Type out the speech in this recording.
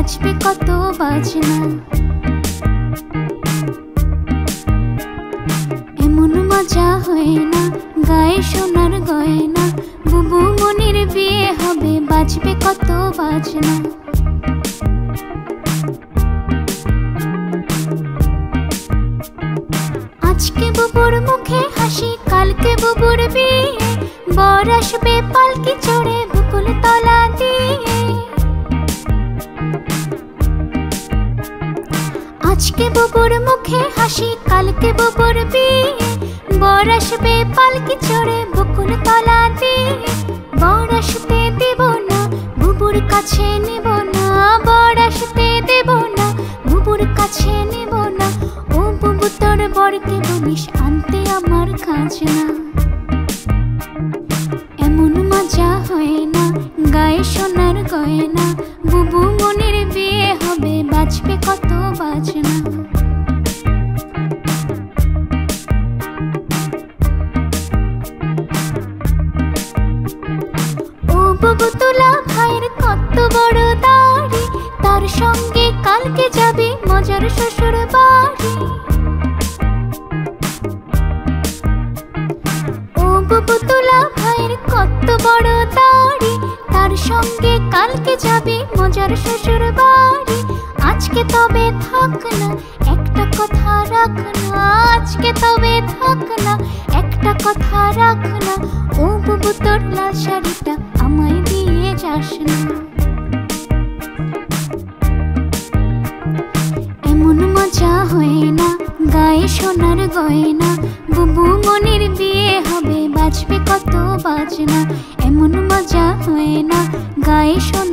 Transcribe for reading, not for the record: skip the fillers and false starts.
বাজবে কত বাজনা। এমন মজা হয় না গায়ে সোনার গয়না, বুবু মনির বিয়ে হবে বাজবে কত বাজনা। আজকে বুবুর মুখে হাসি, কালকে বুবুর বিয়ে, বর আসবে পালকি চড়ে বকুল তলা দিয়ে। আজকে বুবুর মুখে হাসি, কালকে বুবুর বিয়ে, বর আসবে পালকি চড়ে বকুল তলা দিয়ে। বর আসতে দেব না, বুবুর কাছে নেব না, বর আসতে দেব না, বুবুর কাছে নেব না। ও বুবু তোর বরকে বলিস আনতে আমার খাজনা। এমন মজা হয় না গায়ে সোনার গয়না, বুবু মনির বিয়ে হবে বাজবে কত বাজনা। ও বুবু তোলা ভাইয়ের কত বড় দাড়ি, তার সঙ্গে কালকে যাবে মজার শ্বশুর বাড়ি। ও বুবু তোলা ভাইয়ের কত বড় দাড়ি, তার সঙ্গে কালকে যাবে মজার শ্বশুর বাড়ি। আজকে তবে থাক না একটা কথা রাখ না, আজকে তবে থাক না একটা কথা রাখ না। ও বুবু তোর লাল শাড়িটা আমায় দিয়ে যাস না। এমন মজা হয় না গায়ে সোনার গয়না, বুবু মনির বিয়ে হবে বাজবে কত বাজনা। এমন মজা হয় না গায়ে সোনার